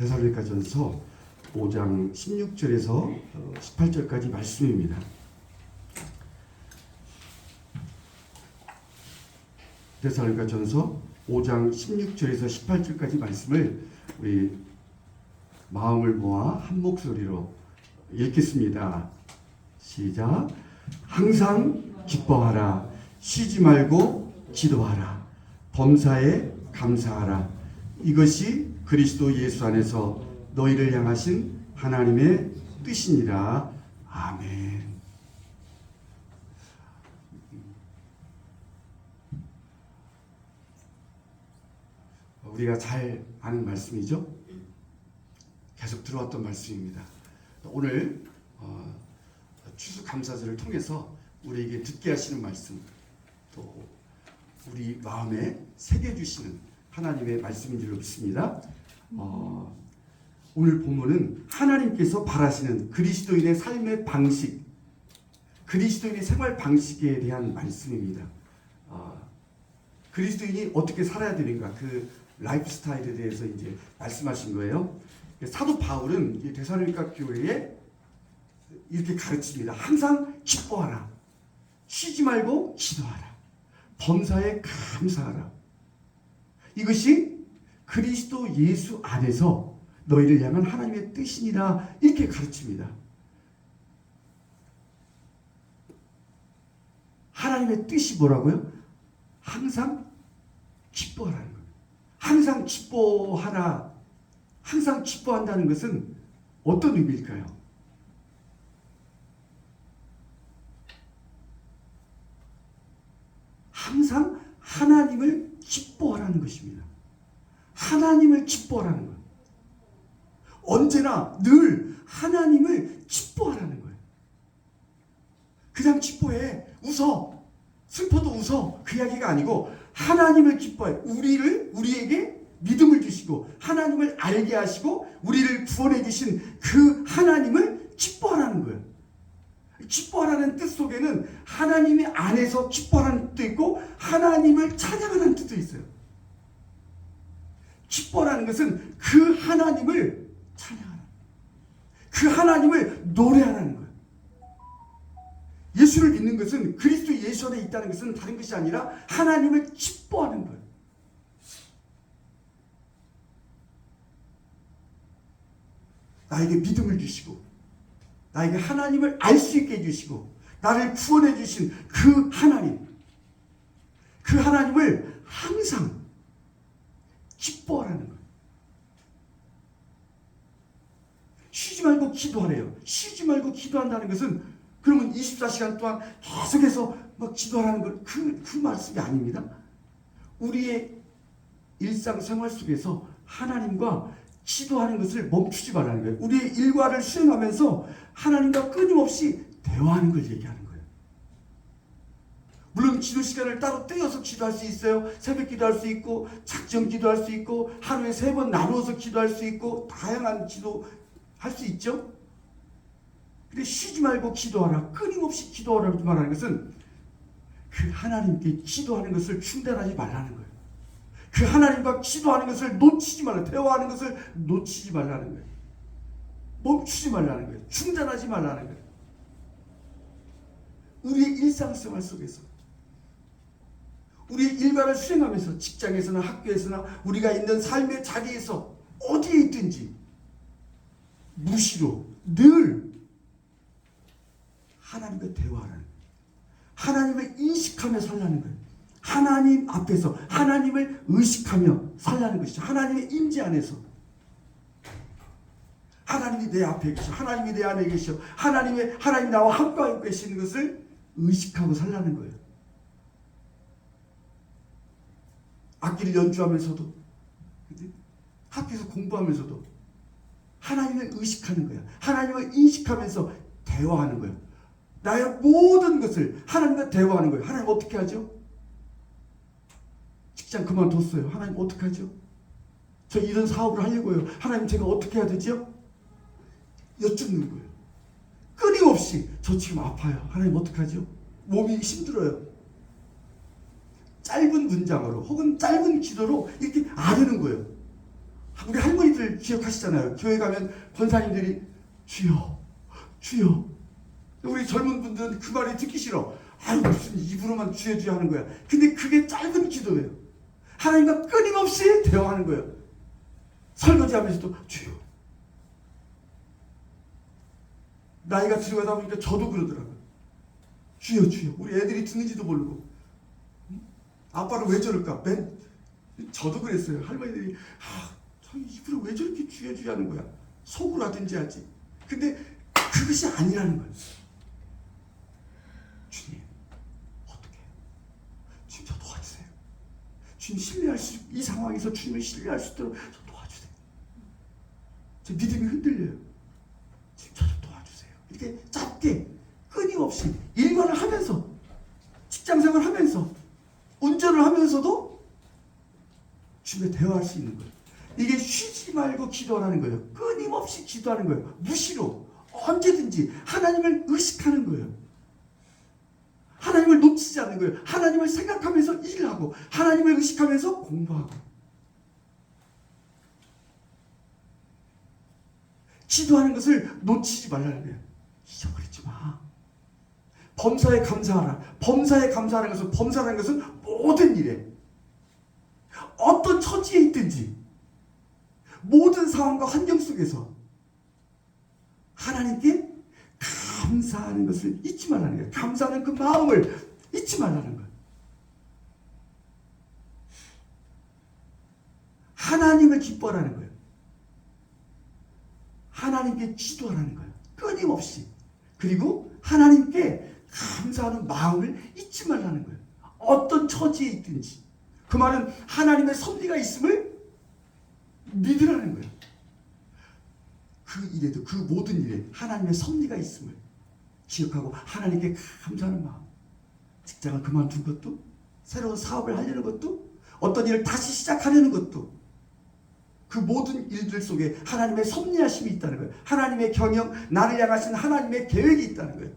데살로니가전서 5장 16절에서 18절까지 말씀입니다. 데살로니가전서 5장 16절에서 18절까지 말씀을 우리 마음을 모아 한 목소리로 읽겠습니다. 시작. 항상 기뻐하라. 쉬지 말고 기도하라. 범사에 감사하라. 이것이 그리스도 예수 안에서 너희를 향하신 하나님의 뜻이니라. 아멘. 우리가 잘 아는 말씀이죠. 계속 들어왔던 말씀입니다. 오늘 추수감사절을 통해서 우리에게 듣게 하시는 말씀, 또 우리 마음에 새겨주시는 하나님의 말씀인 줄 믿습니다. 오늘 본문은 하나님께서 바라시는 그리스도인의 삶의 방식, 그리스도인의 생활 방식에 대한 말씀입니다. 그리스도인이 어떻게 살아야 되는가, 그 라이프 스타일에 대해서 이제 말씀하신 거예요. 사도 바울은 데살로니가 교회에 이렇게 가르칩니다. 항상 기뻐하라. 쉬지 말고 기도하라. 범사에 감사하라. 이것이 그리스도 예수 안에서 너희를 향한 하나님의 뜻이니라. 이렇게 가르칩니다. 하나님의 뜻이 뭐라고요? 항상 기뻐하라는 거예요. 항상 기뻐하라. 항상 기뻐한다는 것은 어떤 의미일까요? 항상 하나님을 기뻐하라는 것입니다. 하나님을 기뻐하라는 거예요. 언제나 늘 하나님을 기뻐하라는 거예요. 그냥 기뻐해. 웃어. 슬퍼도 웃어. 그 이야기가 아니고 하나님을 기뻐해. 우리에게 믿음을 주시고 하나님을 알게 하시고 우리를 구원해 주신 그 하나님을 기뻐하라는 거예요. 기뻐하라는 뜻 속에는 하나님의 안에서 기뻐하라는 뜻도 있고 하나님을 찬양하는 뜻도 있어요. 기뻐하라는 것은 그 하나님을 찬양하라. 그 하나님을 노래하라는 거예요. 예수를 믿는 것은, 그리스도 예수 안에 있다는 것은 다른 것이 아니라 하나님을 기뻐하는 거예요. 나에게 믿음을 주시고 나에게 하나님을 알 수 있게 해주시고 나를 구원해 주신 그 하나님, 그 하나님을 항상 기뻐하라는 거예요. 쉬지 말고 기도하래요. 쉬지 말고 기도한다는 것은 그러면 24시간 동안 계속해서 막 기도하라는 걸 그 말씀이 아닙니다. 우리의 일상생활 속에서 하나님과 기도하는 것을 멈추지 말라는 거예요. 우리의 일과를 수행하면서 하나님과 끊임없이 대화하는 걸 얘기하는 거예요. 물론 기도 시간을 따로 떼어서 기도할 수 있어요. 새벽 기도할 수 있고 작정 기도할 수 있고 하루에 3번 나누어서 기도할 수 있고 다양한 기도 할 수 있죠. 근데 쉬지 말고 기도하라. 끊임없이 기도하라고 말하는 것은 그 하나님께 기도하는 것을 중단하지 말라는 거예요. 그 하나님과 기도하는 것을 놓치지 말라. 대화하는 것을 놓치지 말라는 거예요. 멈추지 말라는 거예요. 중단하지 말라는 거예요. 우리의 일상생활 속에서, 우리의 일과를 수행하면서, 직장에서나 학교에서나 우리가 있는 삶의 자리에서 어디에 있든지 무시로 늘 하나님과 대화하라는 거예요. 하나님을 인식하며 살라는 거예요. 하나님 앞에서 하나님을 의식하며 살라는 것이죠. 하나님의 임재 안에서. 하나님이 내 앞에 계셔. 하나님이 내 안에 계셔. 하나님 나와 함께 계시는 것을 의식하고 살라는 거예요. 악기를 연주하면서도, 학교에서 공부하면서도 하나님을 의식하는 거예요. 하나님을 인식하면서 대화하는 거예요. 나의 모든 것을 하나님과 대화하는 거예요. 하나님 어떻게 하죠? 직장 그만뒀어요. 하나님 어떻게 하죠? 저 이런 사업을 하려고요. 하나님 제가 어떻게 해야 되죠? 여쭙는 거예요. 끊임없이 저 지금 아파요. 하나님 어떻게 하죠? 몸이 힘들어요. 짧은 문장으로 혹은 짧은 기도로 이렇게 아뢰는 거예요. 우리 할머니들 기억하시잖아요. 교회 가면 권사님들이 주여 주여. 우리 젊은 분들은 그 말이 듣기 싫어. 아유 무슨 입으로만 주여 주여 하는 거야. 근데 그게 짧은 기도예요. 하나님과 끊임없이 대화하는 거예요. 설거지하면서도 주여. 나이가 들어가다 보니까 저도 그러더라고요. 주여 주여. 우리 애들이 듣는지도 모르고. 아빠는 왜 저럴까? 저도 그랬어요. 할머니들이 저 입으로 왜 저렇게 주여 주여 하는 거야. 속으로 하든지 하지. 근데 그것이 아니라는 거예요. 주님 어떻게 해요? 주님 저 도와주세요. 주님 신뢰할 이 상황에서 주님을 신뢰할 수 있도록 저 도와주세요. 제 믿음이 흔들려요. 주님 저 좀 도와주세요. 이렇게 짧게 끊임없이 일과를 하면서 직장생활 하면서 운전을 하면서도 주님과 대화할 수 있는 거예요. 이게 쉬지 말고 기도하는 거예요. 끊임없이 기도하는 거예요. 무시로 언제든지 하나님을 의식하는 거예요. 하나님을 놓치지 않는 거예요. 하나님을 생각하면서 일하고 하나님을 의식하면서 공부하고. 기도하는 것을 놓치지 말라는 거예요. 잊어버리지 마. 범사에 감사하라. 범사에 감사하는 것은, 범사라는 것은 모든 일에, 어떤 처지에 있든지 모든 상황과 환경 속에서 하나님께 감사하는 것을 잊지 말라는 거예요. 감사하는 그 마음을 잊지 말라는 거예요. 하나님을 기뻐하라는 거예요. 하나님께 기도하라는 거예요. 끊임없이. 그리고 하나님께 감사하는 마음을 잊지 말라는 거예요. 어떤 처지에 있든지. 그 말은 하나님의 섭리가 있음을 믿으라는 거예요. 그 일에도, 그 모든 일에 하나님의 섭리가 있음을 기억하고 하나님께 감사하는 마음. 직장을 그만둔 것도, 새로운 사업을 하려는 것도, 어떤 일을 다시 시작하려는 것도, 그 모든 일들 속에 하나님의 섭리하심이 있다는 거예요. 하나님의 경영, 나를 향하신 하나님의 계획이 있다는 거예요.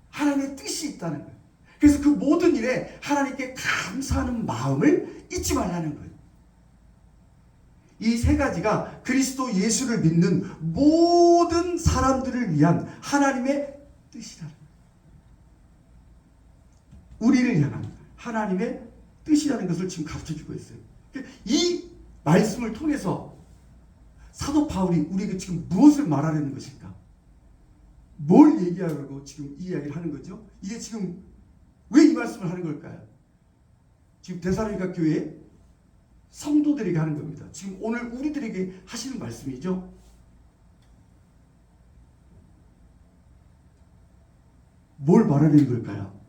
하나님의 뜻이 있다는 거예요. 그래서 그 모든 일에 하나님께 감사하는 마음을 잊지 말라는 거예요. 이 세 가지가 그리스도 예수를 믿는 모든 사람들을 위한 하나님의 뜻이라는 거예요. 우리를 향한 하나님의 뜻이라는 것을 지금 가르쳐주고 있어요. 이 말씀을 통해서 사도 바울이 우리에게 지금 무엇을 말하려는 것일까? 뭘 얘기하려고 지금 이 이야기를 하는 거죠? 이게 지금 왜 이 말씀을 하는 걸까요? 지금 데살로니가 교회 성도들에게 하는 겁니다. 지금 오늘 우리들에게 하시는 말씀이죠. 뭘 말하는 걸까요?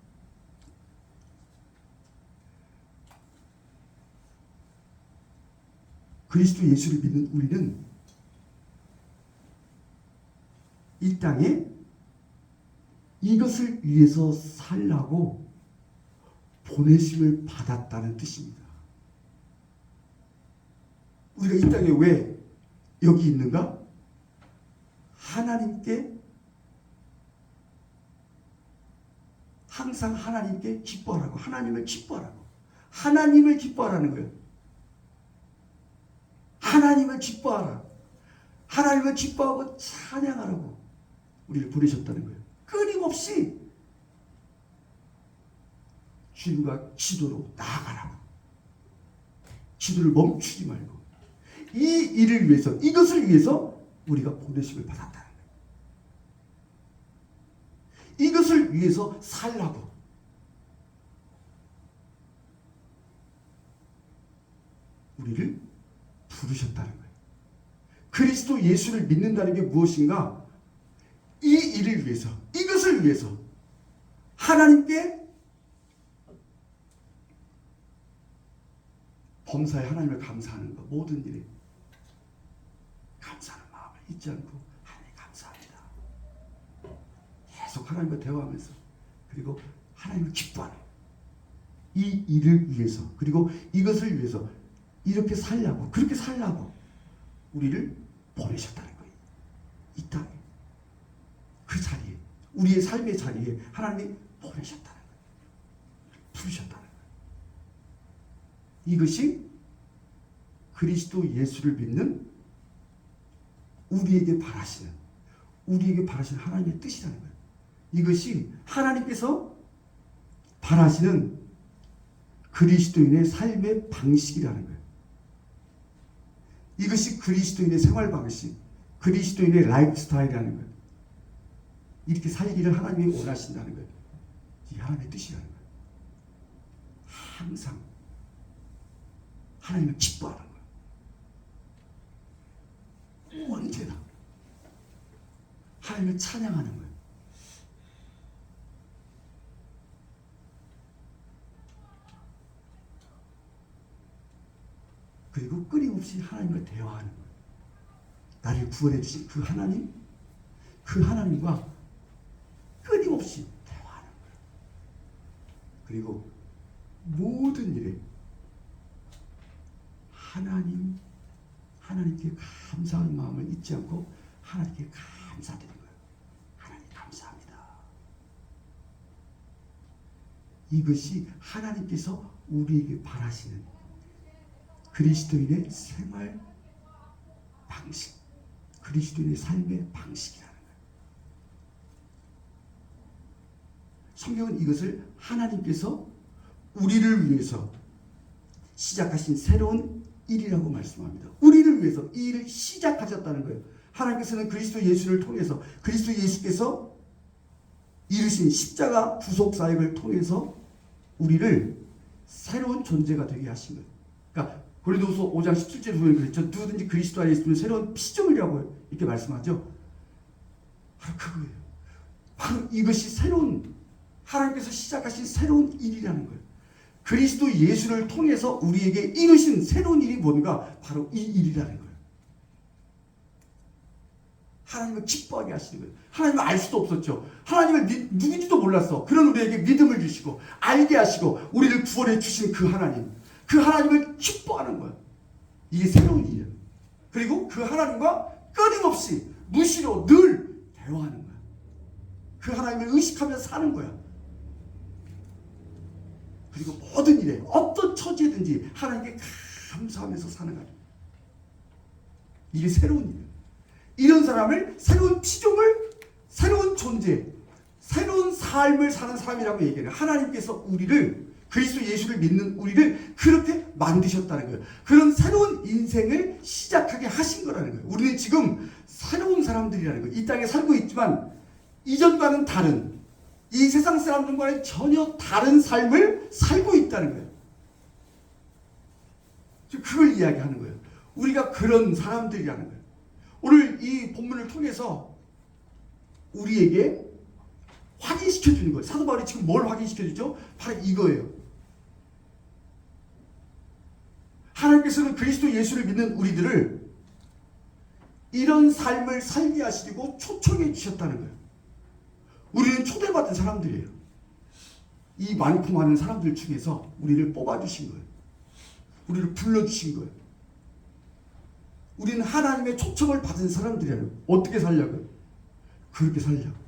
그리스도 예수를 믿는 우리는 이 땅에 이것을 위해서 살라고 보내심을 받았다는 뜻입니다. 우리가 이 땅에 왜 여기 있는가? 하나님께, 항상 하나님께 기뻐하라고, 하나님을 기뻐하라고, 하나님을 기뻐하라는 거예요. 하나님을 기뻐하라. 하나님을 기뻐하고 찬양하라고 우리를 부르셨다는 거예요. 끊임없이 주님과 기도로 나아가라고. 기도를 멈추지 말고 이 일을 위해서, 이것을 위해서 우리가 보내심을 받았다는 거예요. 이것을 위해서 살라고. 우리를 부르셨다는 거예요. 그리스도 예수를 믿는다는 게 무엇인가? 이 일을 위해서, 이것을 위해서 하나님께, 범사에 하나님을 감사하는 것, 모든 일에 감사하는 마음을 잊지 않고 하나님 감사합니다. 계속 하나님과 대화하면서, 그리고 하나님을 기뻐하는 이 일을 위해서, 그리고 이것을 위해서 이렇게 살려고, 그렇게 살려고 우리를 보내셨다는 거예요. 이 땅에, 그 자리에, 우리의 삶의 자리에 하나님이 보내셨다는 거예요. 부르셨다는 거예요. 이것이 그리스도 예수를 믿는 우리에게 바라시는 하나님의 뜻이라는 거예요. 이것이 하나님께서 바라시는 그리스도인의 삶의 방식이라는 거예요. 이것이 그리스도인의 생활 방식, 그리스도인의 라이프 스타일이라는 거예요. 이렇게 살기를 하나님이 원하신다는 거예요. 이 하나님의 뜻이라는 거예요. 항상 하나님을 기뻐하는 거예요. 언제나 하나님을 찬양하는 거예요. 그리고 끊임없이 하나님과 대화하는 거예요. 나를 구원해 주신 그 하나님과 끊임없이 대화하는 거예요. 그리고 모든 일에 하나님께 감사하는 마음을 잊지 않고 하나님께 감사드리는 거예요. 하나님 감사합니다. 이것이 하나님께서 우리에게 바라시는 그리스도인의 생활 방식, 그리스도인의 삶의 방식이라는 거예요. 성경은 이것을 하나님께서 우리를 위해서 시작하신 새로운 일이라고 말씀합니다. 우리를 위해서 이 일을 시작하셨다는 거예요. 하나님께서는 그리스도 예수를 통해서 그리스도 예수께서 이루신 십자가 구속 사역을 통해서 우리를 새로운 존재가 되게 하신 거예요. 그러니까 고린도후서 5장 17절에 보면 그랬죠. 누구든지 그리스도 안에 있으면 새로운 피조물이라고 이렇게 말씀하죠. 바로 그거예요. 바로 이것이 새로운 하나님께서 시작하신 새로운 일이라는 거예요. 그리스도 예수를 통해서 우리에게 이루신 새로운 일이 뭔가 바로 이 일이라는 거예요. 하나님을 기뻐하게 하시는 거예요. 하나님을 알 수도 없었죠. 하나님을 누군지도 몰랐어. 그런 우리에게 믿음을 주시고 알게 하시고 우리를 구원해 주신 그 하나님을 기뻐하는 거예요. 이게 새로운 일이에요. 그리고 그 하나님과 끊임없이 무시로 늘 대화하는 거예요. 그 하나님을 의식하면서 사는 거야. 그리고 모든 일에 어떤 처지든지 하나님께 감사하면서 사는 거예요. 이게 새로운 일이에요. 이런 사람을 새로운 피조물, 새로운 존재, 새로운 삶을 사는 사람이라고 얘기해요. 하나님께서 우리를 그리스도 예수를 믿는 우리를 그렇게 만드셨다는 거예요. 그런 새로운 인생을 시작하게 하신 거라는 거예요. 우리는 지금 새로운 사람들이라는 거예요. 이 땅에 살고 있지만 이전과는 다른, 이 세상 사람들과는 전혀 다른 삶을 살고 있다는 거예요. 그걸 이야기하는 거예요. 우리가 그런 사람들이라는 거예요. 오늘 이 본문을 통해서 우리에게 확인시켜주는 거예요. 사도 바울이 지금 뭘 확인시켜주죠? 바로 이거예요. 하나님께서는 그리스도 예수를 믿는 우리들을 이런 삶을 살게 하시고 초청해 주셨다는 거예요. 우리는 초대받은 사람들이에요. 이 많고 많은 사람들 중에서 우리를 뽑아주신 거예요. 우리를 불러주신 거예요. 우리는 하나님의 초청을 받은 사람들이에요. 어떻게 살려고요? 그렇게 살려고.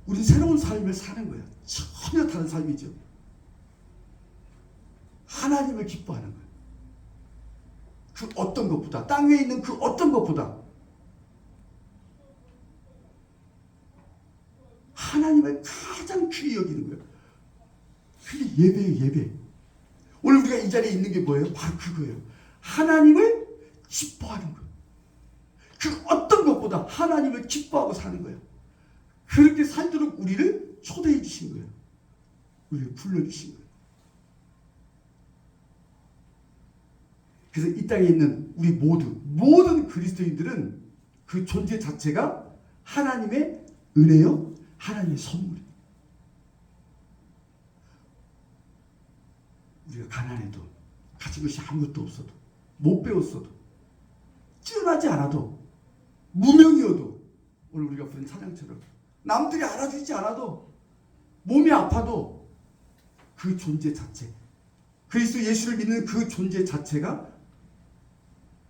우리는 새로운 삶을 사는 거예요. 전혀 다른 삶이죠. 하나님을 기뻐하는 거예요. 그 어떤 것보다, 땅 위에 있는 그 어떤 것보다 하나님을 가장 귀히 여기는 거예요. 그게 예배예요, 예배. 오늘 우리가 이 자리에 있는 게 뭐예요? 바로 그거예요. 하나님을 기뻐하는 거예요. 그 어떤 것보다 하나님을 기뻐하고 사는 거예요. 그렇게 살도록 우리를 초대해 주신 거예요. 우리를 불러주신 거예요. 그래서 이 땅에 있는 우리 모든 그리스도인들은 그 존재 자체가 하나님의 은혜요, 하나님의 선물이에요. 우리가 가난해도, 가진 것이 아무것도 없어도, 못 배웠어도, 뛰어나지 않아도, 무명이어도, 오늘 우리가 부른 찬양처럼 남들이 알아주지 않아도, 몸이 아파도 그 존재 자체, 그리스도 예수를 믿는 그 존재 자체가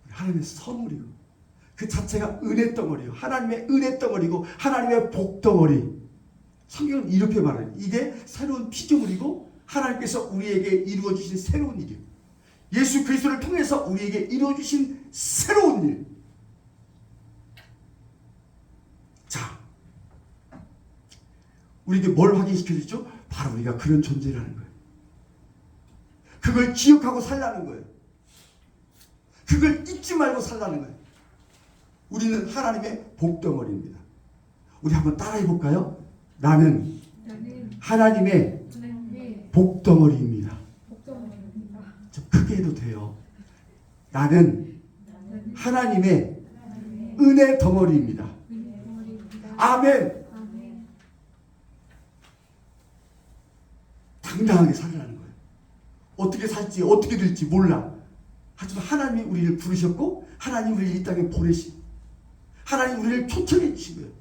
하나님의 선물이고, 그 자체가 은혜 덩어리요, 하나님의 은혜 덩어리고 하나님의 복 덩어리. 성경은 이렇게 말해요. 이게 새로운 피조물이고 하나님께서 우리에게 이루어주신 새로운 일이에요. 예수 그리스도를 통해서 우리에게 이루어주신 새로운 일. 자, 우리에게 뭘 확인시켜주죠? 바로 우리가 그런 존재라는 거예요. 그걸 기억하고 살라는 거예요. 그걸 잊지 말고 살라는 거예요. 우리는 하나님의 복덩어리입니다. 우리 한번 따라해 볼까요? 나는 하나님의 복덩어리입니다. 좀 크게 해도 돼요. 나는 하나님의 은혜 덩어리입니다. 아멘. 당당하게 살라는 거예요. 어떻게 살지 어떻게 될지 몰라. 하지만 하나님이 우리를 부르셨고 하나님 우리를 이 땅에 보내신, 하나님 우리를 초청해 주신 거예요.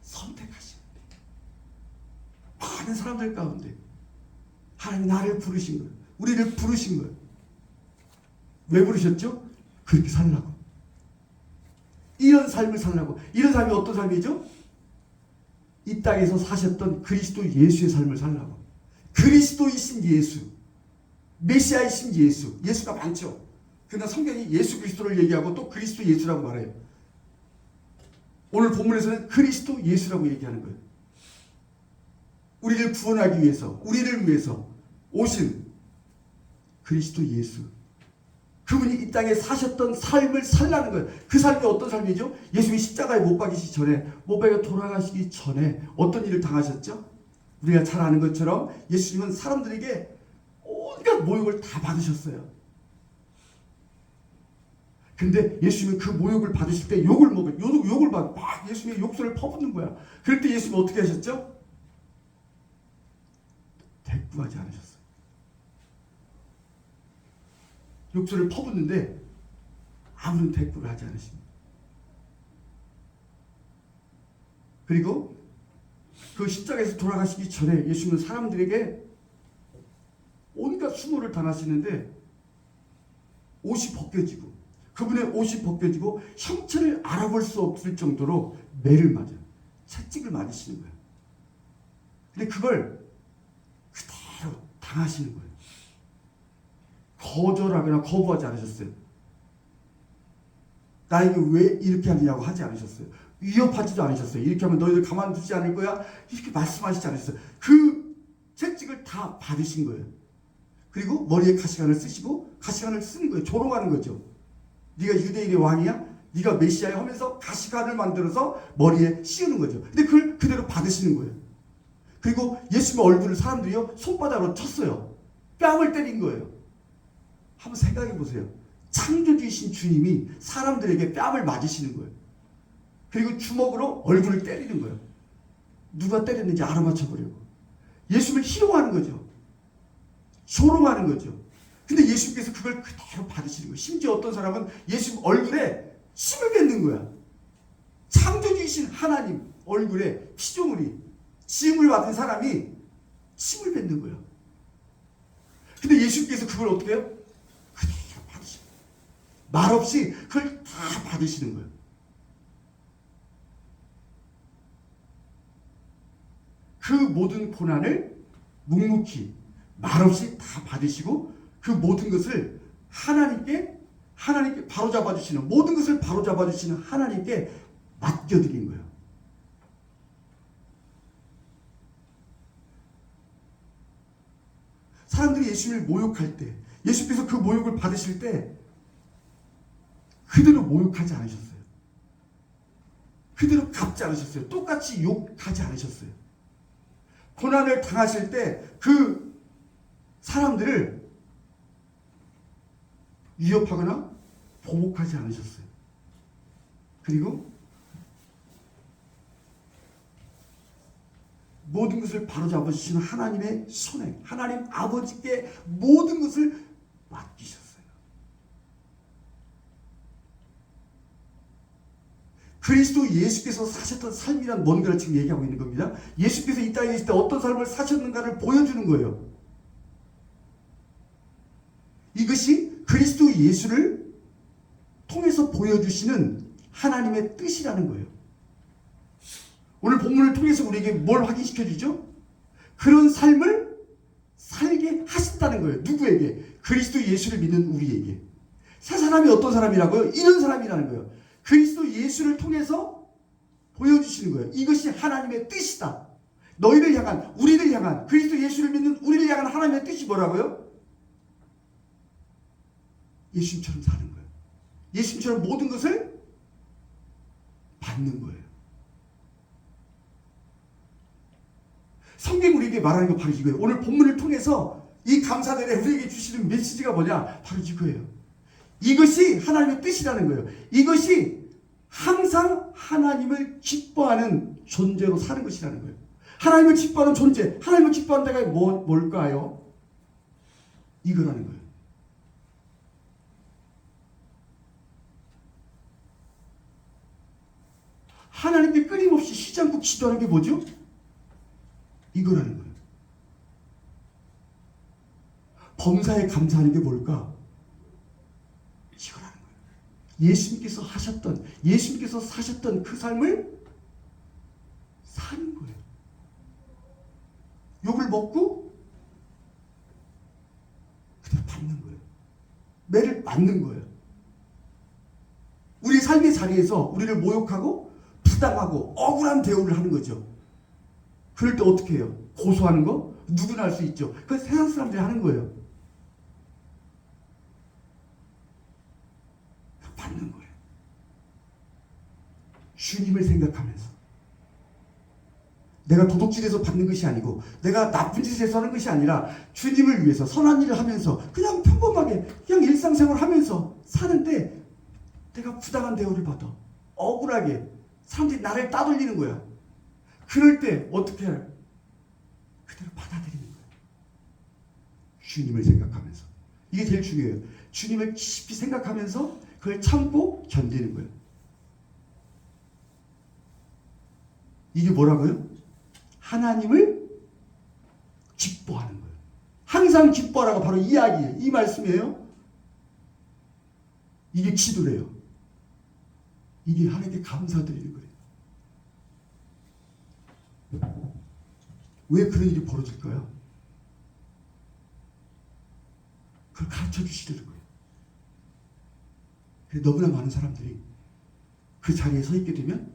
선택하신 많은 사람들 가운데 하나님 나를 부르신 거예요. 우리를 부르신 거예요. 왜 부르셨죠? 그렇게 살라고. 이런 삶을 살라고. 이런 삶이 어떤 삶이죠? 이 땅에서 사셨던 그리스도 예수의 삶을 살라고. 그리스도이신 예수, 메시아이신 예수. 예수가 많죠. 그러나 성경이 예수 그리스도를 얘기하고 또 그리스도 예수라고 말해요. 오늘 본문에서는 그리스도 예수라고 얘기하는 거예요. 우리를 구원하기 위해서, 우리를 위해서 오신 그리스도 예수. 그분이 이 땅에 사셨던 삶을 살라는 거예요. 그 삶이 어떤 삶이죠? 예수님이 십자가에 못 박이시기 전에, 못 박여 돌아가시기 전에 어떤 일을 당하셨죠? 우리가 잘 아는 것처럼 예수님은 사람들에게 온갖 모욕을 다 받으셨어요. 근데 예수님은 그 모욕을 받으실 때 욕을 먹어요. 욕을 받고 막 예수님의 욕설을 퍼붓는 거야. 그럴 때 예수님은 어떻게 하셨죠? 대꾸하지 않으셨어요. 욕설을 퍼붓는데 아무런 대꾸를 하지 않으십니다. 그리고 그 십자가에서 돌아가시기 전에 예수님은 사람들에게 온갖 수모를 당하시는데 옷이 벗겨지고, 그분의 옷이 벗겨지고 형체를 알아볼 수 없을 정도로 매를 맞아요. 채찍을 맞으시는 거예요. 근데 그걸 그대로 당하시는 거예요. 거절하거나 거부하지 않으셨어요. 나에게 왜 이렇게 하느냐고 하지 않으셨어요. 위협하지도 않으셨어요. 이렇게 하면 너희들 가만두지 않을 거야. 이렇게 말씀하시지 않으셨어요. 그 채찍을 다 받으신 거예요. 그리고 머리에 가시관을 쓰시고 가시관을 쓰는 거예요. 조롱하는 거죠. 네가 유대인의 왕이야? 네가 메시아야? 하면서 가시관을 만들어서 머리에 씌우는 거죠. 근데 그걸 그대로 받으시는 거예요. 그리고 예수님의 얼굴을 사람들이요 손바닥으로 쳤어요. 뺨을 때린 거예요. 한번 생각해 보세요. 창조주이신 주님이 사람들에게 뺨을 맞으시는 거예요. 그리고 주먹으로 얼굴을 때리는 거예요. 누가 때렸는지 알아맞혀보려고. 예수님을 희롱하는 거죠. 조롱하는 거죠. 근데 예수님께서 그걸 그대로 받으시는 거예요. 심지어 어떤 사람은 예수님 얼굴에 침을 뱉는 거야. 창조주이신 하나님 얼굴에 피조물이, 지음을 받은 사람이 침을 뱉는 거예요. 근데 예수님께서 그걸 어떻게 해요? 그대로 받으시는 거예요. 말없이 그걸 다 받으시는 거예요. 그 모든 고난을 묵묵히 말없이 다 받으시고 그 모든 것을 하나님께 바로잡아 주시는, 모든 것을 바로잡아 주시는 하나님께 맡겨드린 거예요. 사람들이 예수님을 모욕할 때, 예수께서 그 모욕을 받으실 때 그대로 모욕하지 않으셨어요. 그대로 갚지 않으셨어요. 똑같이 욕하지 않으셨어요. 고난을 당하실 때 그 사람들을 위협하거나 보복하지 않으셨어요. 그리고 모든 것을 바로잡아 주시는 하나님의 손에, 하나님 아버지께 모든 것을 맡기셨어요. 그리스도 예수께서 사셨던 삶이란 뭔가를 지금 얘기하고 있는 겁니다. 예수께서 이 땅에 있을 때 어떤 삶을 사셨는가를 보여주는 거예요. 이것이 그리스도 예수를 통해서 보여주시는 하나님의 뜻이라는 거예요. 오늘 본문을 통해서 우리에게 뭘 확인시켜 주죠? 그런 삶을 살게 하신다는 거예요. 누구에게? 그리스도 예수를 믿는 우리에게. 새 사람이 어떤 사람이라고요? 이런 사람이라는 거예요. 그리스도 예수를 통해서 보여주시는 거예요. 이것이 하나님의 뜻이다. 너희를 향한, 우리를 향한, 그리스도 예수를 믿는 우리를 향한 하나님의 뜻이 뭐라고요? 예수님처럼 사는 거예요. 예수님처럼 모든 것을 받는 거예요. 성경 우리에게 말하는 거 바로 이거예요. 오늘 본문을 통해서 이 감사절에 우리에게 주시는 메시지가 뭐냐? 바로 이거예요. 이것이 하나님의 뜻이라는 거예요. 이것이 항상 하나님을 기뻐하는 존재로 사는 것이라는 거예요. 하나님을 기뻐하는 존재, 하나님을 기뻐하는 데가 뭘까요? 이거라는 거예요. 하나님께 끊임없이 쉬지 않고 기도하는 게 뭐죠? 이거라는 거예요. 범사에 감사하는 게 뭘까? 이거라는 거예요. 예수님께서 하셨던, 예수님께서 사셨던 그 삶을 사는 거예요. 욕을 먹고 그대로 받는 거예요. 매를 맞는 거예요. 우리 삶의 자리에서 우리를 모욕하고 부당하고 억울한 대우를 하는 거죠. 그럴 때 어떻게 해요? 고소하는 거? 누구나 할 수 있죠. 그건 세상 사람들이 하는 거예요. 받는 거예요. 주님을 생각하면서. 내가 도둑질해서 받는 것이 아니고 내가 나쁜 짓을 해서 하는 것이 아니라 주님을 위해서 선한 일을 하면서 그냥 평범하게 그냥 일상생활을 하면서 사는데 내가 부당한 대우를 받아. 억울하게 사람들이 나를 따돌리는 거야. 그럴 때 어떻게 해요? 그대로 받아들이는 거예요. 주님을 생각하면서. 이게 제일 중요해요. 주님을 깊이 생각하면서 그걸 참고 견디는 거예요. 이게 뭐라고요? 하나님을 기뻐하는 거예요. 항상 기뻐하라고 바로 이 이야기예요. 이 말씀이에요. 이게 기도래요. 이게 하나님께 감사드리는 거예요. 왜 그런 일이 벌어질까요? 그걸 가르쳐 주시려는 거예요. 너무나 많은 사람들이 그 자리에 서 있게 되면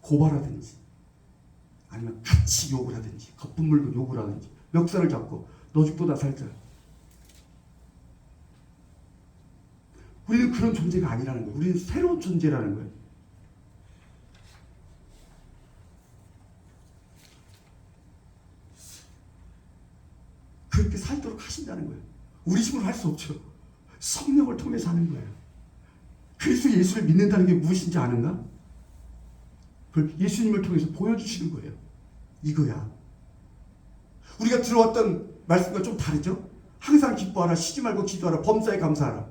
고발하든지 아니면 같이 욕을 하든지 거품 물고 욕을 하든지 멱살을 잡고 너 죽고 나 살자. 우리는 그런 존재가 아니라는 거예요. 우리는 새로운 존재라는 거예요. 그렇게 살도록 하신다는 거예요. 우리 힘으로 할 수 없죠. 성령을 통해서 하는 거예요. 그리스도 예수를 믿는다는 게 무엇인지 아는가? 그걸 예수님을 통해서 보여주시는 거예요. 이거야. 우리가 들어왔던 말씀과 좀 다르죠? 항상 기뻐하라, 쉬지 말고 기도하라, 범사에 감사하라.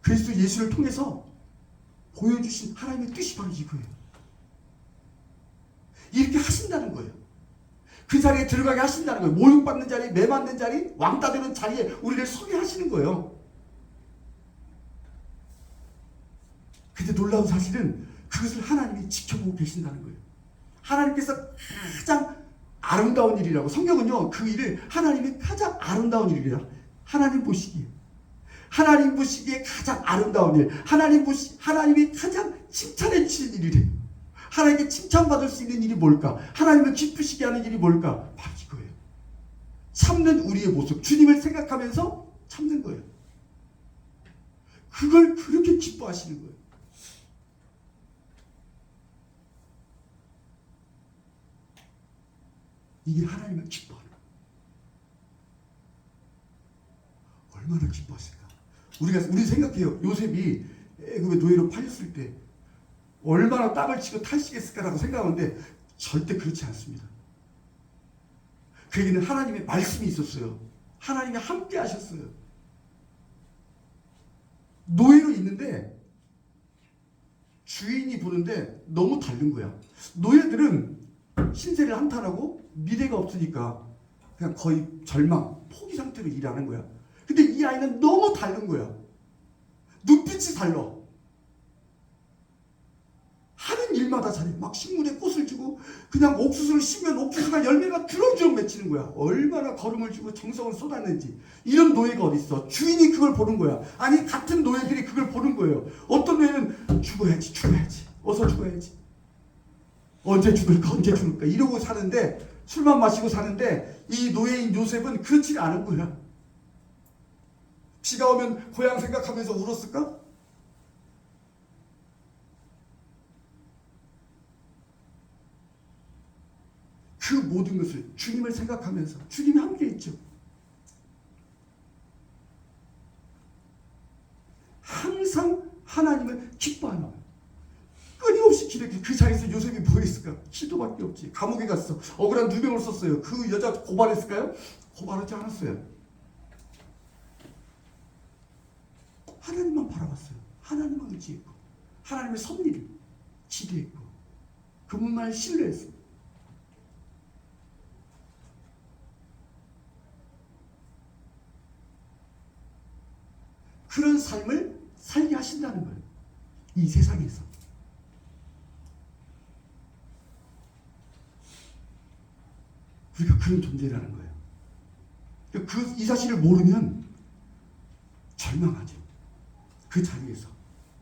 그리스도 예수를 통해서 보여주신 하나님의 뜻이 바로 이거예요. 이렇게 하신다는 거예요. 그 자리에 들어가게 하신다는 거예요. 모욕받는 자리, 매맞는 자리, 왕따 되는 자리에 우리를 서게 하시는 거예요. 근데 놀라운 사실은 그것을 하나님이 지켜보고 계신다는 거예요. 하나님께서 가장 아름다운 일이라고, 성경은요 그 일을 하나님이 가장 아름다운 일이라 하나님 보시기에, 하나님 보시기에 가장 아름다운 일, 하나님이 가장 칭찬해 주시는 일이래요. 하나님께 칭찬받을 수 있는 일이 뭘까? 하나님을 기쁘시게 하는 일이 뭘까? 바로 이거예요. 참는 우리의 모습, 주님을 생각하면서 참는 거예요. 그걸 그렇게 기뻐하시는 거예요. 이게 하나님을 기뻐하는 거예요. 얼마나 기뻐하실까? 우리 생각해요. 요셉이 애굽의 노예로 팔렸을 때 얼마나 땅을 치고 탈식했을까라고 생각하는데 절대 그렇지 않습니다. 그에게는 하나님의 말씀이 있었어요. 하나님이 함께 하셨어요. 노예로 있는데 주인이 보는데 너무 다른 거야. 노예들은 신세를 한탄하고 미래가 없으니까 그냥 거의 절망, 포기 상태로 일하는 거야. 근데 이 아이는 너무 다른 거야. 눈빛이 달라. 하는 모든 일마다 잘해. 막 식물에 꽃을 주고 그냥 옥수수를 심으면 옥수수가 열매가 주렁주렁 맺히는 거야. 얼마나 걸음을 주고 정성을 쏟았는지. 이런 노예가 어딨어. 주인이 그걸 보는 거야. 아니 같은 노예들이 그걸 보는 거예요. 어떤 노예는 죽어야지 어서 죽어야지, 언제 죽을까 이러고 사는데, 술만 마시고 사는데, 이 노예인 요셉은 그렇지 않은 거야. 비가 오면 고향 생각하면서 울었을까? 그 모든 것을 주님을 생각하면서 주님이 함께 있죠. 항상 하나님을 기뻐하는 거예요. 끊임없이 기도했고, 그 자리에서 요셉이 뭐 했을까? 기도밖에 없지. 감옥에 갔어. 억울한 누명을 썼어요. 그 여자 고발했을까요? 고발하지 않았어요. 하나님만 바라봤어요. 하나님만 의지했고, 하나님의 섭리를 기대했고, 그분만을 신뢰했어요. 그런 삶을 살게 하신다는 거예요. 이 세상에서. 우리가 그런 존재라는 거예요. 이 사실을 모르면 절망하죠. 그 자리에서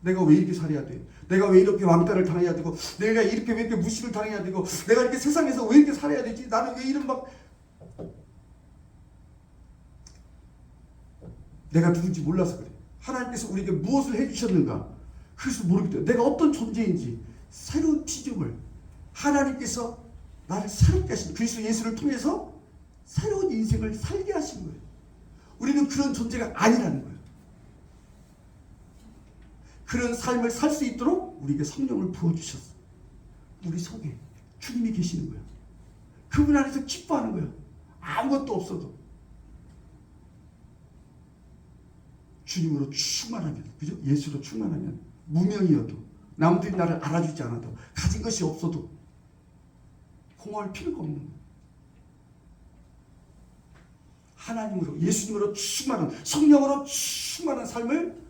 내가 왜 이렇게 살아야 돼? 내가 왜 이렇게 왕따를 당해야 되고, 내가 이렇게 왜 이렇게 무시를 당해야 되고, 내가 이렇게 세상에서 왜 이렇게 살아야 되지? 나는 왜 이런 내가 누군지 몰라서 그래. 하나님께서 우리에게 무엇을 해주셨는가? 그래서 모르기 때문에 내가 어떤 존재인지 새로운 지점을 하나님께서 나를 새롭게 하신, 그리스도 예수를 통해서 새로운 인생을 살게 하신 거예요. 우리는 그런 존재가 아니라는 거예요. 그런 삶을 살 수 있도록 우리에게 성령을 부어주셨어. 우리 속에 주님이 계시는 거예요. 그분 안에서 기뻐하는 거예요. 아무것도 없어도 주님으로 충만하면, 그죠? 예수로 충만하면, 무명이어도, 남들이 나를 알아주지 않아도, 가진 것이 없어도 공허할 필요가 없는 거예요. 하나님으로, 예수님으로 충만한, 성령으로 충만한 삶을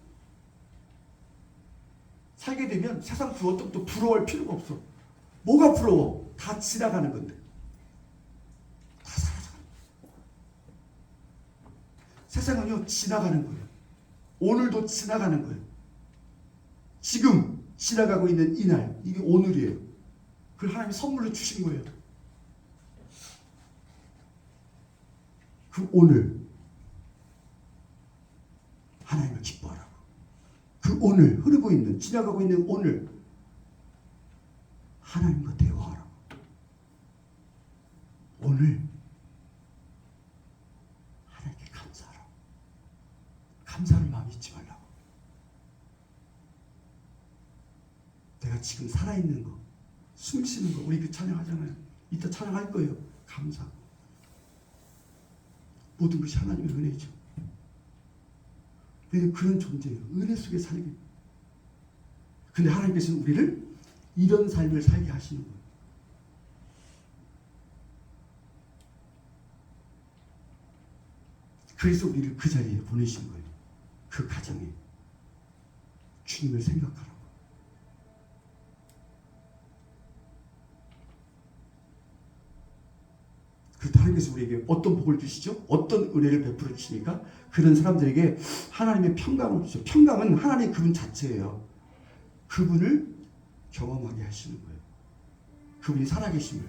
살게 되면 세상 그 어떤 것도 부러워할 필요가 없어. 뭐가 부러워? 다 지나가는 건데. 다 사라져가는 거예요. 세상은요, 지나가는 거예요. 오늘도 지나가는 거예요. 지금 지나가고 있는 이날, 이게 오늘이에요. 그걸 하나님이 선물로 주신 거예요. 그 오늘 하나님을 기뻐하라고. 그 오늘 흐르고 있는, 지나가고 있는 오늘 하나님과 대화하라고. 오늘 하나님께 감사하라고. 감사하는 마음이 잊지 말라고. 내가 지금 살아있는 거, 숨 쉬는 거, 우리 그 찬양하잖아요. 이따 찬양할 거예요. 감사. 모든 것이 하나님의 은혜죠. 우리는 그런 존재예요. 은혜 속에 살기. 근데 하나님께서는 우리를 이런 삶을 살게 하시는 거예요. 그래서 우리를 그 자리에 보내신 거예요. 그 가정에 주님을 생각하라고. 그 하나님께서 우리에게 어떤 복을 주시죠? 어떤 은혜를 베풀어 주시니까 그런 사람들에게 하나님의 평강을 주죠. 평강은 하나님 그분 자체예요. 그분을 경험하게 하시는 거예요. 그분이 살아계심을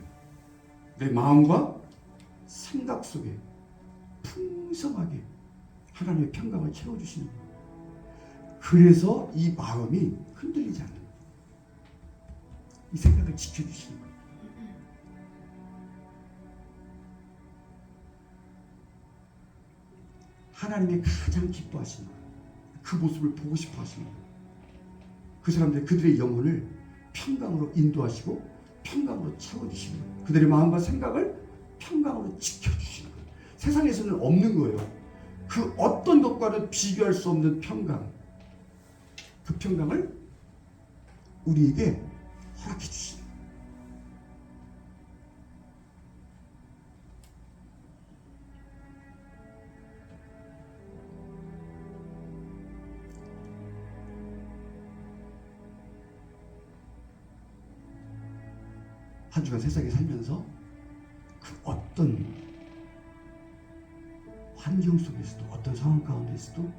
내 마음과 생각 속에 풍성하게 하나님의 평강을 채워주시는 거예요. 그래서 이 마음이 흔들리지 않는 거예요. 이 생각을 지켜주시는 거예요. 하나님이 가장 기뻐하시는 거예요. 그 모습을 보고 싶어 하시는 거예요. 그 사람들, 그들의 영혼을 평강으로 인도하시고 평강으로 채워주시는 거예요. 그들의 마음과 생각을 평강으로 지켜주시는 거예요. 세상에서는 없는 거예요. 그 어떤 것과는 비교할 수 없는 평강. 그 평강을 우리에게 허락해 주시는 거예요. 한 주간 세상에 살면서 그 어떤 환경 속에서도 어떤 상황 가운데서도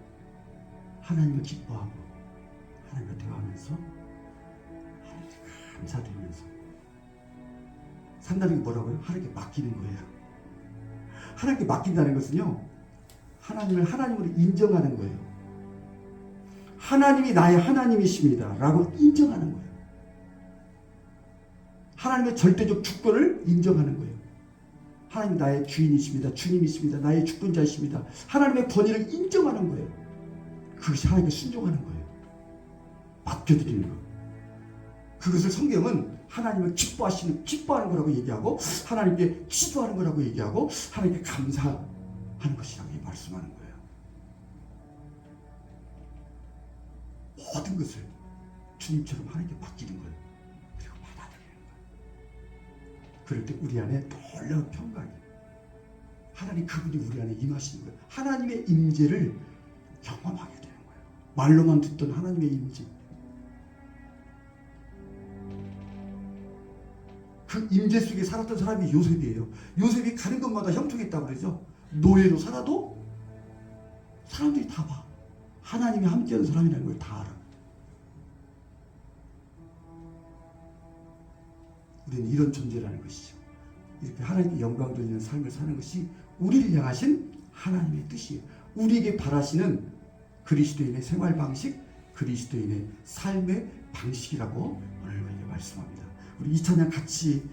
하나님을 기뻐하고 하나님과 대화하면서 하나님께 감사드리면서 산다는 게 뭐라고요? 하나님께 맡기는 거예요. 하나님께 맡긴다는 것은요, 하나님을 하나님으로 인정하는 거예요. 하나님이 나의 하나님이십니다 라고 인정하는 거예요. 하나님의 절대적 주권을 인정하는 거예요. 하나님 나의 주인이십니다. 주님이십니다. 나의 주권자이십니다. 하나님의 권위를 인정하는 거예요. 그것이 하나님께 순종하는 거예요. 맡겨드리는 것. 그것을 성경은 하나님을 기뻐하는 거라고 얘기하고, 하나님께 기도하는 거라고 얘기하고, 하나님께 감사하는 것이라고 말씀하는 거예요. 모든 것을 주님처럼 하나님께 맡기는 거예요. 그리고 받아들이는 거예요. 그럴 때 우리 안에 놀라운 평강이, 하나님 그분이 우리 안에 임하시는 거예요. 하나님의 임재를 경험하게 되는 거예요. 말로만 듣던 하나님의 임재, 그 임재 속에 살았던 사람이 요셉이에요. 요셉이 가는 곳마다 형통이 있다고 그러죠. 노예로 살아도 사람들이 다 봐. 하나님이 함께하는 사람이라는 걸 다 알아. 우리는 이런 존재라는 것이죠. 이렇게 하나님께 영광 돌리는 삶을 사는 것이 우리를 향하신 하나님의 뜻이에요. 우리에게 바라시는 그리스도인의 생활 방식, 그리스도인의 삶의 방식이라고 오늘 우리에게 말씀합니다. 우리 이 찬양 같이